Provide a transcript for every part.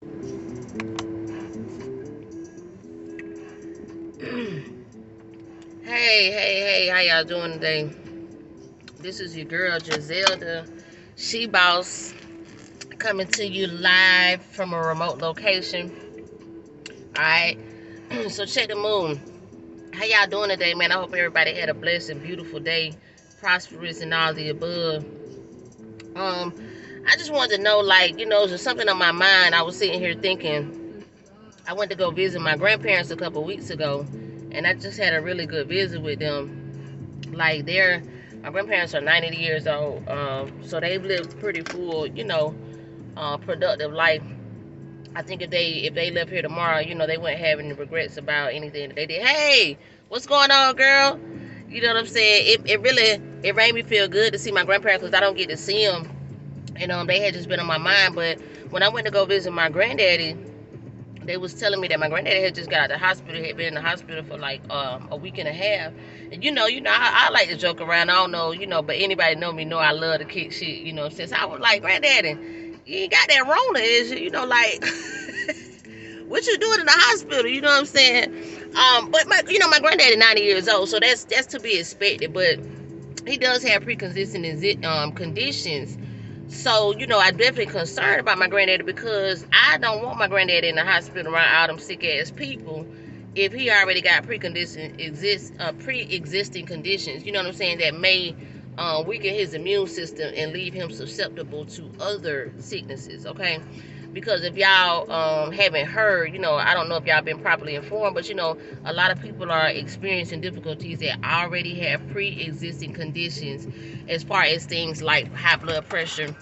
Hey, how y'all doing today? This is your girl Giselda, She Boss, coming to you live from a remote location. Alright, so check the moon. How y'all doing today, man? I hope everybody had a blessed and beautiful day, prosperous and all the above. Um, I just wanted to know, like, there's something on my mind. I was sitting here thinking, I went to go visit my grandparents a couple weeks ago, and I just had a really good visit with them. Like my grandparents are 90 years old, so they've lived pretty full, productive life. I think if they live here tomorrow, they wouldn't have any regrets about anything that they did. Hey, what's going on, girl? You know what I'm saying? It made me feel good to see my grandparents because I don't get to see them, and they had just been on my mind. But when I went to go visit my granddaddy, they was telling me that my granddaddy had just got out of the hospital. He had been in the hospital for like a week and a half. And I like to joke around. I don't know, but anybody know me know I love to kick shit. Since I was like, granddaddy, you ain't got that Rona, is you? Like, what you doing in the hospital? You know what I'm saying? But my granddaddy 90 years old, so that's to be expected. But he does have pre-existing conditions. So, I'm definitely concerned about my granddaddy because I don't want my granddaddy in the hospital around all them sick ass people if he already got pre-existing conditions, you know what I'm saying, that may weaken his immune system and leave him susceptible to other sicknesses, okay? Because if y'all haven't heard, I don't know if y'all been properly informed, but a lot of people are experiencing difficulties that already have pre-existing conditions as far as things like high blood pressure,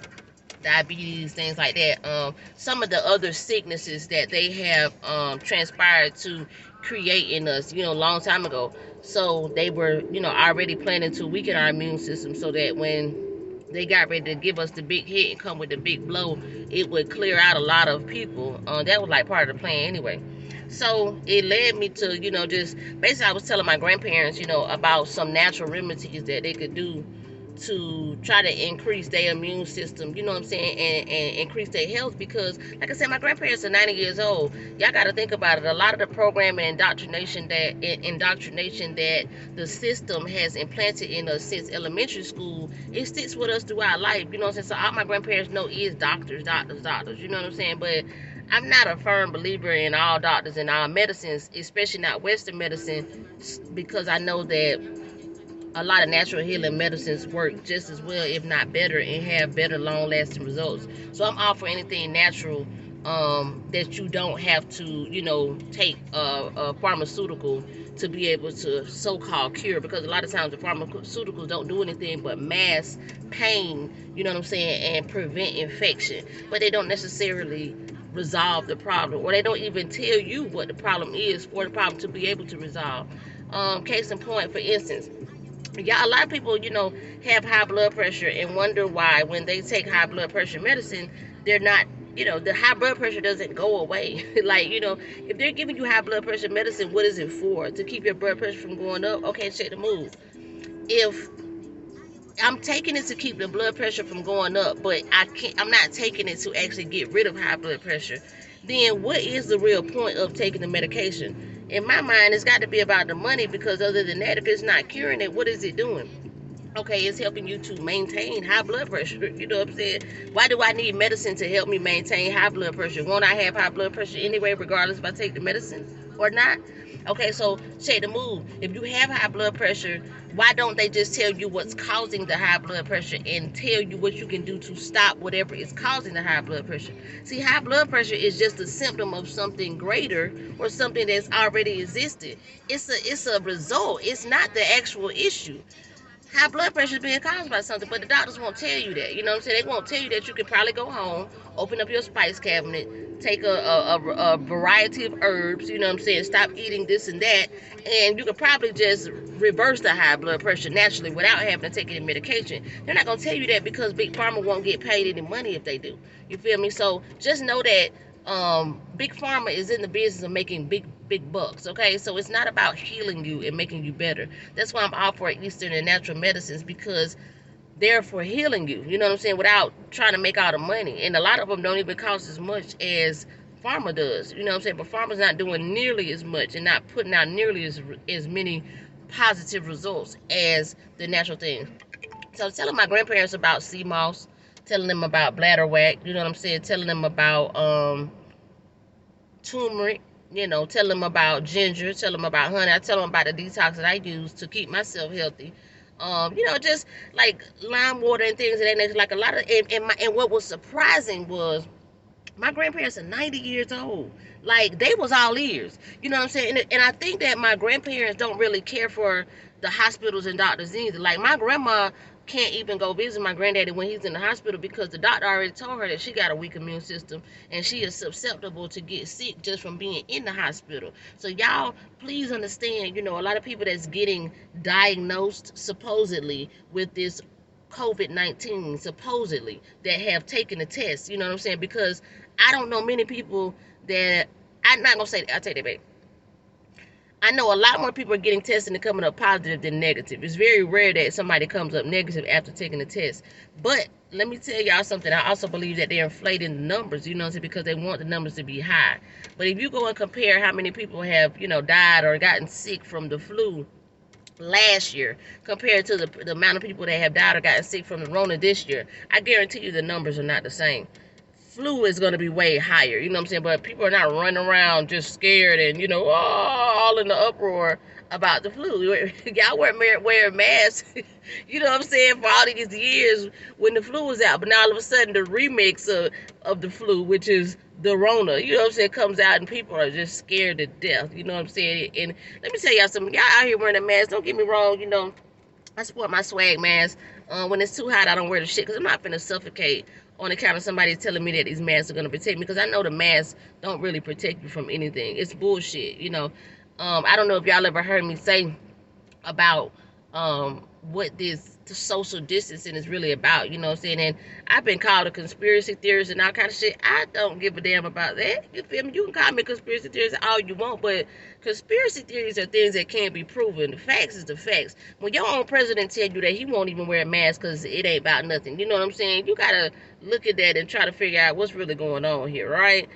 diabetes, things like that. Some of the other sicknesses that they have transpired to create in us, long time ago. So they were, already planning to weaken our immune system so that when they got ready to give us the big hit and come with the big blow, it would clear out a lot of people. That was like part of the plan anyway. So it led me to, just basically I was telling my grandparents, about some natural remedies that they could do to try to increase their immune system, you know what I'm saying, and increase their health because, like I said, my grandparents are 90 years old. Y'all got to think about it. A lot of the program and indoctrination that the system has implanted in us since elementary school, it sticks with us throughout life, you know what I'm saying? So all my grandparents know is doctors, you know what I'm saying? But I'm not a firm believer in all doctors and all medicines, especially not Western medicine, because I know that a lot of natural healing medicines work just as well, if not better, and have better long lasting results. So I'm all for anything natural, that you don't have to, take a pharmaceutical to be able to so-called cure, because a lot of times the pharmaceuticals don't do anything but mask pain, you know what I'm saying, and prevent infection, but they don't necessarily resolve the problem, or they don't even tell you what the problem is for the problem to be able to resolve. Case in point, for instance, yeah, a lot of people, have high blood pressure and wonder why when they take high blood pressure medicine, they're not, the high blood pressure doesn't go away. Like, if they're giving you high blood pressure medicine, what is it for? To keep your blood pressure from going up? Okay, check the move. If I'm taking it to keep the blood pressure from going up, but I'm not taking it to actually get rid of high blood pressure, then what is the real point of taking the medication? In my mind, it's got to be about the money, because other than that, if it's not curing it, what is it doing? Okay, it's helping you to maintain high blood pressure. You know what I'm saying? Why do I need medicine to help me maintain high blood pressure? Won't I have high blood pressure anyway, regardless if I take the medicine or not? Okay, so check the move. If you have high blood pressure, why don't they just tell you what's causing the high blood pressure and tell you what you can do to stop whatever is causing the high blood pressure? See, high blood pressure is just a symptom of something greater or something that's already existed. It's a result. It's not the actual issue. High blood pressure is being caused by something, but the doctors won't tell you that. You know what I'm saying? They won't tell you that you could probably go home, open up your spice cabinet, take a variety of herbs, you know what I'm saying? Stop eating this and that, and you could probably just reverse the high blood pressure naturally without having to take any medication. They're not going to tell you that because Big Pharma won't get paid any money if they do. You feel me? So just know that big pharma is in the business of making big bucks. Okay, so it's not about healing you and making you better. That's why I'm all for Eastern and natural medicines, because they're for healing you, you know what I'm saying, without trying to make all the money. And a lot of them don't even cost as much as pharma does. You know what I'm saying? But pharma's not doing nearly as much and not putting out nearly as many positive results as the natural thing. So I was telling my grandparents about sea moss, telling them about bladderwrack, you know what I'm saying? Telling them about turmeric, tell them about ginger, tell them about honey. I tell them about the detox that I use to keep myself healthy. Just like lime water and things of that nature. Like a lot of, and what was surprising was my grandparents are 90 years old. Like they was all ears. You know what I'm saying? And I think that my grandparents don't really care for the hospitals and doctors either. Like my grandma can't even go visit my granddaddy when he's in the hospital because the doctor already told her that she got a weak immune system and she is susceptible to get sick just from being in the hospital. So y'all please understand, a lot of people that's getting diagnosed supposedly with this COVID-19, supposedly, that have taken the test, you know what I'm saying? Because I don't know many people that, I'm not gonna say, I'll take that back. I know a lot more people are getting tested and coming up positive than negative. It's very rare that somebody comes up negative after taking the test. But let me tell y'all something. I also believe that they're inflating the numbers, you know what I'm saying, because they want the numbers to be high. But if you go and compare how many people have, died or gotten sick from the flu last year compared to the amount of people that have died or gotten sick from the Rona this year, I guarantee you the numbers are not the same. Flu is going to be way higher, you know what I'm saying? But people are not running around just scared and, all in the uproar about the flu. Y'all wearing masks, you know what I'm saying, for all these years when the flu was out. But now all of a sudden the remix of the flu, which is the Rona, you know what I'm saying, comes out and people are just scared to death, you know what I'm saying? And let me tell y'all something. Y'all out here wearing a mask, don't get me wrong, I support my swag mask. When it's too hot, I don't wear the shit because I'm not finna suffocate on account of somebody telling me that these masks are gonna protect me, because I know the masks don't really protect you from anything. It's bullshit, I don't know if y'all ever heard me say about what this social distancing is really about, you know what I'm saying? And I've been called a conspiracy theorist and all kind of shit. I don't give a damn about that. You feel me? You can call me a conspiracy theorist all you want, but conspiracy theories are things that can't be proven. The facts is the facts. When your own president tell you that he won't even wear a mask because it ain't about nothing, you know what I'm saying? You gotta look at that and try to figure out what's really going on here, right?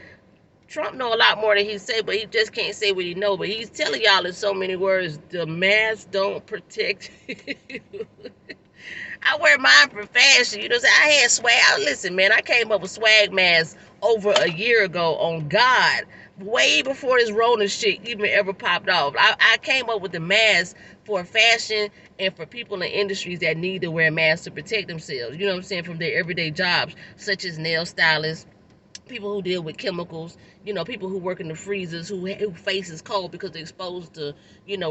Trump know a lot more than he say, but he just can't say what he know. But he's telling y'all in so many words, the mask don't protect you. I wear mine for fashion. You know what I'm saying? I had swag. Listen, man, I came up with swag masks over a year ago on God. Way before this Rona shit even ever popped off. I came up with the mask for fashion and for people in industries that need to wear masks to protect themselves. You know what I'm saying? From their everyday jobs, such as nail stylists, people who deal with chemicals, people who work in the freezers, who faces cold because they're exposed to,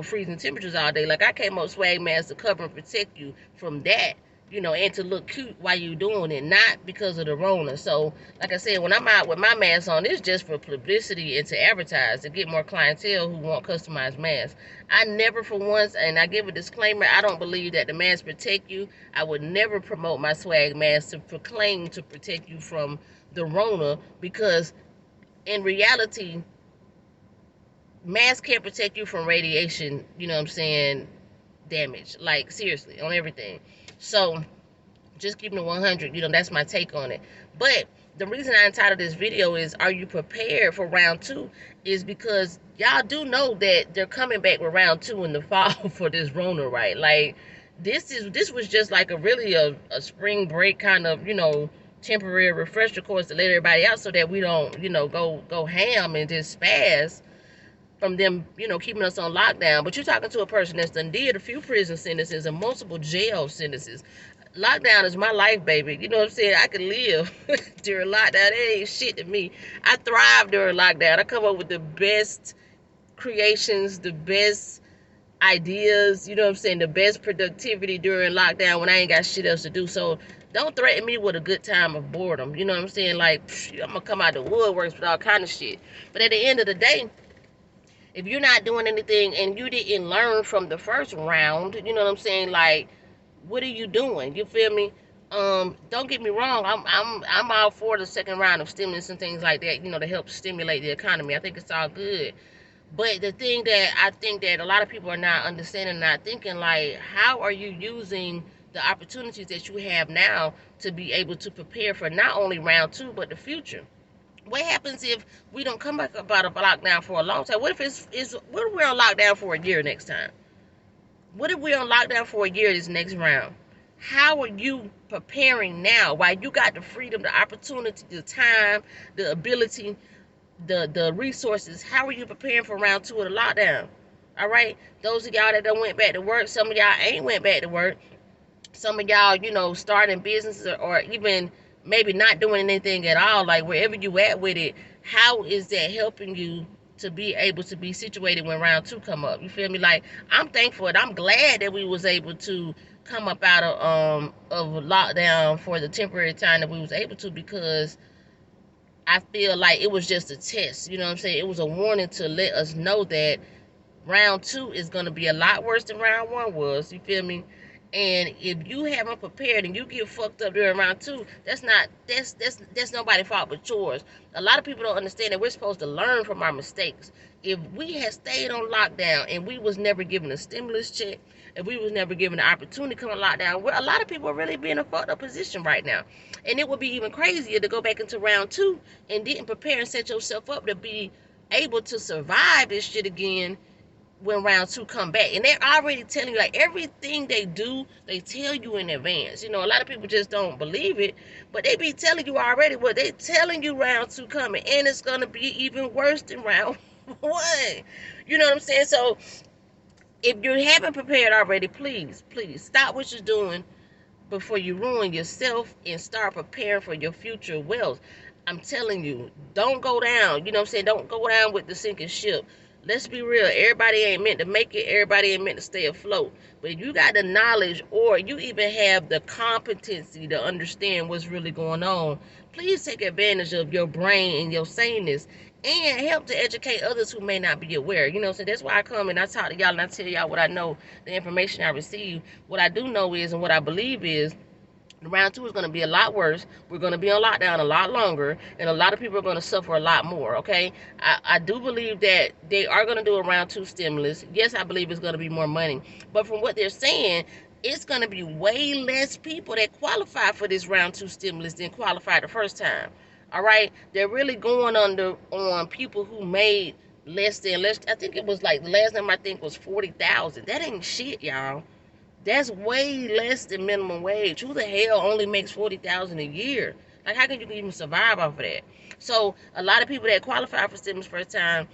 freezing temperatures all day. Like I came up with swag masks to cover and protect you from that, and to look cute while you're doing it, not because of the Rona. So, like I said, when I'm out with my mask on, it's just for publicity and to advertise, to get more clientele who want customized masks. I never for once, and I give a disclaimer, I don't believe that the masks protect you. I would never promote my swag mask to proclaim to protect you from the Rona, because in reality, masks can't protect you from radiation, you know what I'm saying, damage. Like, seriously, on everything. So, just keeping it 100, that's my take on it. But the reason I entitled this video is, are you prepared for round two? Is because y'all do know that they're coming back with round two in the fall for this Rona, right? Like, this was just like a spring break kind of, temporary refresher course to let everybody out so that we don't, go ham and just spaz from them, keeping us on lockdown. But you're talking to a person that's done did a few prison sentences and multiple jail sentences. Lockdown is my life, baby. You know what I'm saying? I can live during lockdown. That ain't shit to me. I thrive during lockdown. I come up with the best creations, the best ideas, you know what I'm saying, the best productivity during lockdown when I ain't got shit else to do. So don't threaten me with a good time of boredom. You know what I'm saying? Like, I'm gonna come out the woodworks with all kind of shit. But at the end of the day, if you're not doing anything and you didn't learn from the first round, you know what I'm saying? Like, what are you doing? You feel me? Don't get me wrong. I'm all for the second round of stimulus and things like that, to help stimulate the economy. I think it's all good. But the thing that I think that a lot of people are not understanding, not thinking, like, how are you using the opportunities that you have now to be able to prepare for not only round two, but the future? What happens if we don't come back about a lockdown for a long time? What if what if we're on lockdown for a year next time? What if we're on lockdown for a year this next round? How are you preparing now while you got the freedom, the opportunity, the time, the ability, the resources? How are you preparing for round two of the lockdown? All right, those of y'all that done went back to work, some of y'all ain't went back to work. Some of y'all, starting businesses, or even maybe not doing anything at all. Like, wherever you at with it, how is that helping you to be able to be situated when round two come up? You feel me? Like, I'm thankful and I'm glad that we was able to come up out of lockdown for the temporary time that we was able to, because I feel like it was just a test. You know what I'm saying? It was a warning to let us know that round two is going to be a lot worse than round one was. You feel me? And if you haven't prepared and you get fucked up during round two, that's nobody's fault but yours. A lot of people don't understand that we're supposed to learn from our mistakes. If we had stayed on lockdown and we was never given a stimulus check, if we was never given the opportunity to come on lockdown, a lot of people are really be in a fucked up position right now. And it would be even crazier to go back into round two and didn't prepare and set yourself up to be able to survive this shit again when round two come back. And they're already telling you, like, everything they do, they tell you in advance. A lot of people just don't believe it, but they be telling you already what they telling you round two coming, and it's gonna be even worse than round one. You know what I'm saying? So if you haven't prepared already, please stop what you're doing before you ruin yourself and start preparing for your future wealth. I'm telling you, don't go down. You know what I'm saying? Don't go down with the sinking ship. Let's be real. Everybody ain't meant to make it. Everybody ain't meant to stay afloat. But if you got the knowledge, or you even have the competency to understand what's really going on, please take advantage of your brain and your saneness, and help to educate others who may not be aware. So that's why I come and I talk to y'all and I tell y'all what I know, the information I receive. What I do know is, and what I believe is, round two is going to be a lot worse. We're going to be on lockdown a lot longer, and a lot of people are going to suffer a lot more. Okay, I do believe that they are going to do a round two stimulus. Yes, I believe it's going to be more money, but from what they're saying, it's going to be way less people that qualify for this round two stimulus than qualified the first time. All right, they're really going on people who made less. I think it was like the last time I think was 40,000. That ain't shit, y'all. That's way less than minimum wage. Who the hell only makes 40,000 a year? Like, how can you even survive off of that? So a lot of people that qualify for stimulus first time,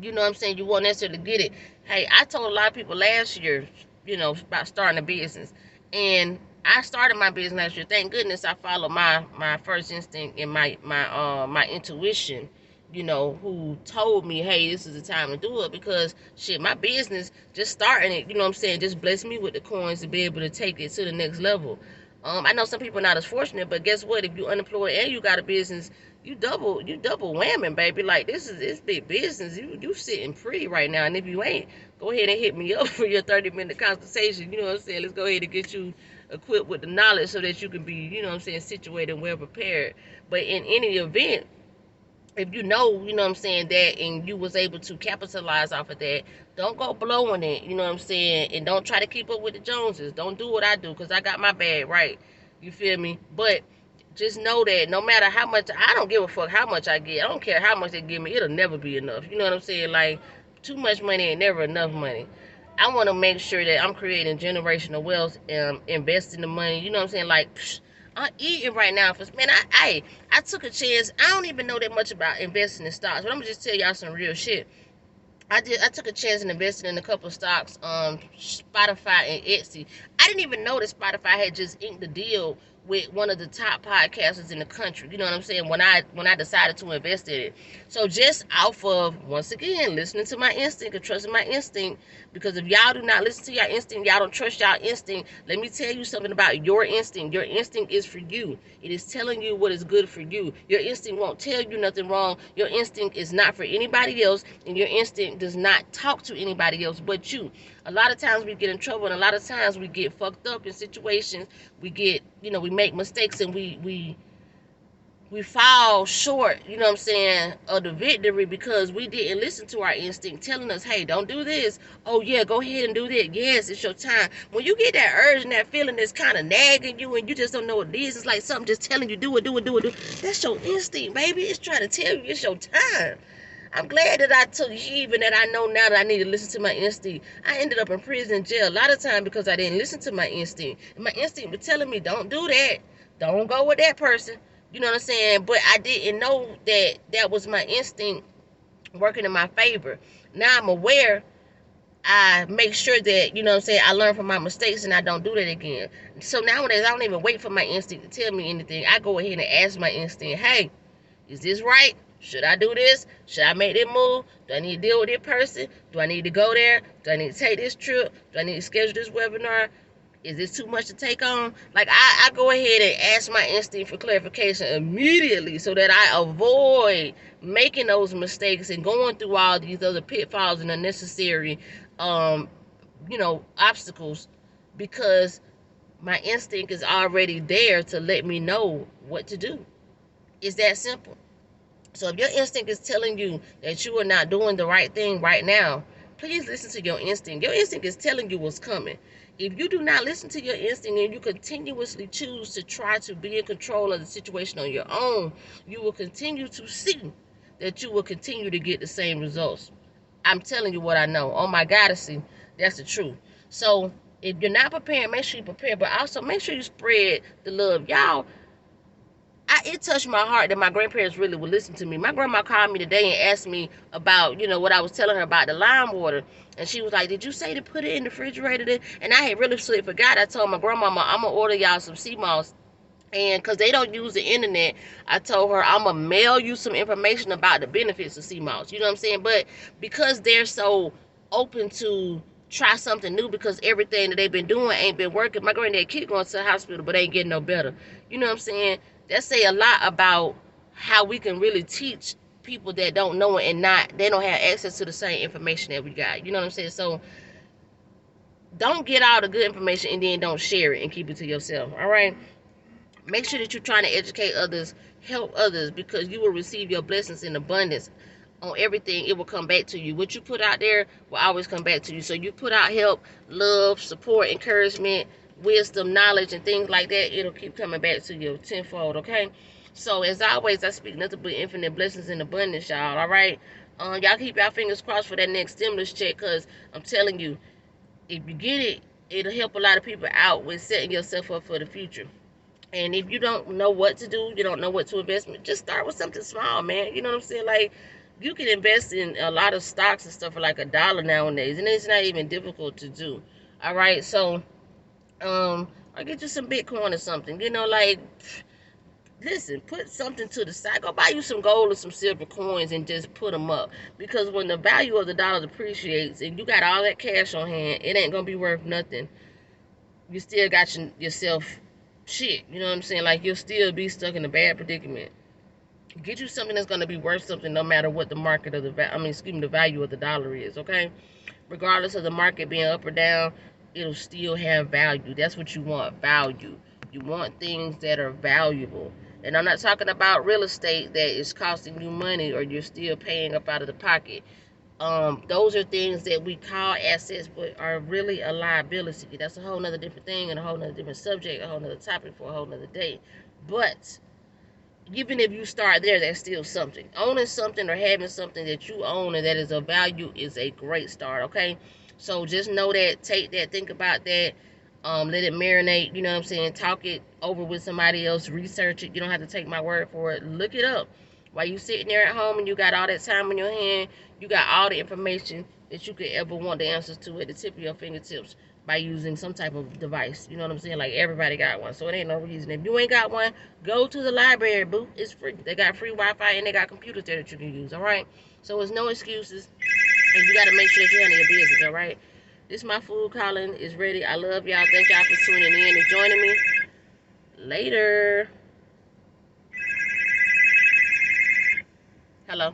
you know what I'm saying, you won't necessarily get it. Hey, I told a lot of people last year, about starting a business, and I started my business last year. Thank goodness I followed my first instinct and my intuition, who told me, hey, this is the time to do it, because shit, my business, just starting it, you know what I'm saying, just blessed me with the coins to be able to take it to the next level. I know some people are not as fortunate, but guess what? If you unemployed and you got a business, you double whamming, baby. Like, this big business. You sitting pretty right now. And if you ain't, go ahead and hit me up for your 30-minute consultation. You know what I'm saying? Let's go ahead and get you equipped with the knowledge so that you can be, you know what I'm saying, situated and well prepared. But in any event, if you know what I'm saying, that, and you was able to capitalize off of that, don't go blowing it, you know what I'm saying, and don't try to keep up with the Joneses. Don't do what I do, because I got my bag right. You feel me? But just know that no matter how much, I don't give a fuck how much I get. I don't care how much they give me. It'll never be enough. You know what I'm saying? Like, too much money ain't never enough money. I want to make sure that I'm creating generational wealth and investing the money. You know what I'm saying? Like, I'm eating right now. Man, I took a chance. I don't even know that much about investing in stocks, but I'm gonna just tell y'all some real shit. I took a chance and invested in a couple of stocks, Spotify and Etsy. I didn't even know that Spotify had just inked the deal with one of the top podcasters in the country. You know what I'm saying? When I decided to invest in it. So just off of, once again, listening to my instinct and trusting my instinct, because if y'all do not listen to your instinct, y'all don't trust y'all instinct, let me tell you something about your instinct. Your instinct is for you. It is telling you what is good for you. Your instinct won't tell you nothing wrong. Your instinct is not for anybody else, and your instinct does not talk to anybody else but you. A lot of times we get in trouble, and a lot of times we get fucked up in situations. We get, we make mistakes, and we we fall short, you know what I'm saying, of the victory because we didn't listen to our instinct telling us, hey, don't do this. Oh, yeah, go ahead and do that. Yes, it's your time. When you get that urge and that feeling that's kind of nagging you and you just don't know what it is, it's like something just telling you, do it, do it, do it, do it. That's your instinct, baby. It's trying to tell you it's your time. I'm glad that I took heed and that I know now that I need to listen to my instinct. I ended up in prison and jail a lot of time because I didn't listen to my instinct. And my instinct was telling me, don't do that. Don't go with that person. You know what I'm saying? But I didn't know that that was my instinct working in my favor. Now I'm aware. I make sure that, you know what I'm saying, I learn from my mistakes and I don't do that again. So nowadays, I don't even wait for my instinct to tell me anything. I go ahead and ask my instinct, hey, is this right? Should I do this? Should I make that move? Do I need to deal with this person? Do I need to go there? Do I need to take this trip? Do I need to schedule this webinar? Is this too much to take on? Like, I go ahead and ask my instinct for clarification immediately so that I avoid making those mistakes and going through all these other pitfalls and unnecessary, um, obstacles, because my instinct is already there to let me know what to do. It's that simple. So if your instinct is telling you that you are not doing the right thing right now, please listen to your instinct. Your instinct is telling you what's coming. If you do not listen to your instinct and you continuously choose to try to be in control of the situation on your own, you will continue to see that you will continue to get the same results. I'm telling you what I know. Oh my God, see, that's the truth. So if you're not prepared, make sure you prepare, but also make sure you spread the love. Y'all, it touched my heart that my grandparents really would listen to me. My grandma called me today and asked me about, what I was telling her about the lime water. And she was like, did you say to put it in the refrigerator? And I had really forgot. I told my grandmama, I'm going to order y'all some sea moss. And because they don't use the internet, I told her, I'm going to mail you some information about the benefits of sea moss. You know what I'm saying? But because they're so open to try something new because everything that they've been doing ain't been working, my granddad keep going to the hospital, but ain't getting no better. You know what I'm saying? That say a lot about how we can really teach people that don't know it and they don't have access to the same information that we got. You know what I'm saying? So don't get all the good information and then don't share it and keep it to yourself. All right? Make sure that you're trying to educate others, help others, because you will receive your blessings in abundance on everything. It will come back to you. What you put out there will always come back to you. So you put out help, love, support, encouragement, wisdom, knowledge, and things like that. It'll keep coming back to you tenfold, okay? So as always, I speak nothing but infinite blessings in abundance, y'all, all right? Y'all keep your fingers crossed for that next stimulus check, because I'm telling you, if you get it, it'll help a lot of people out with setting yourself up for the future. And if you don't know what to do, you don't know what to invest in, just start with something small, man. You know what I'm saying? Like, you can invest in a lot of stocks and stuff for like $1 nowadays, and it's not even difficult to do. All right, so or get you some Bitcoin or something. Like, listen, put something to the side. Go buy you some gold or some silver coins and just put them up. Because when the value of the dollar depreciates and you got all that cash on hand, it ain't gonna be worth nothing. You still got yourself shit. You know what I'm saying? Like, you'll still be stuck in a bad predicament. Get you something that's going to be worth something no matter what the market of the the value of the dollar is, okay? Regardless of the market being up or down, it'll still have value. That's what you want, value. You want things that are valuable. And I'm not talking about real estate that is costing you money or you're still paying up out of the pocket. Those are things that we call assets but are really a liability. That's a whole nother different thing and a whole nother different subject, a whole nother topic for a whole nother day. But even if you start there, that's still something. Owning something or having something that you own and that is of value is a great start, okay? So just know that, take that, think about that, let it marinate, you know what I'm saying? Talk it over with somebody else, research it. You don't have to take my word for it. Look it up. While you sitting there at home and you got all that time in your hand, you got all the information that you could ever want the answers to at the tip of your fingertips by using some type of device. You know what I'm saying? Like, everybody got one, so it ain't no reason. If you ain't got one, go to the library, boo. It's free. They got free Wi-Fi and they got computers there that you can use, all right? So it's no excuses, and you got to make sure that you handle your business, all right? This my food calling is ready. I love y'all. Thank y'all for tuning in and joining me. Later. Hello.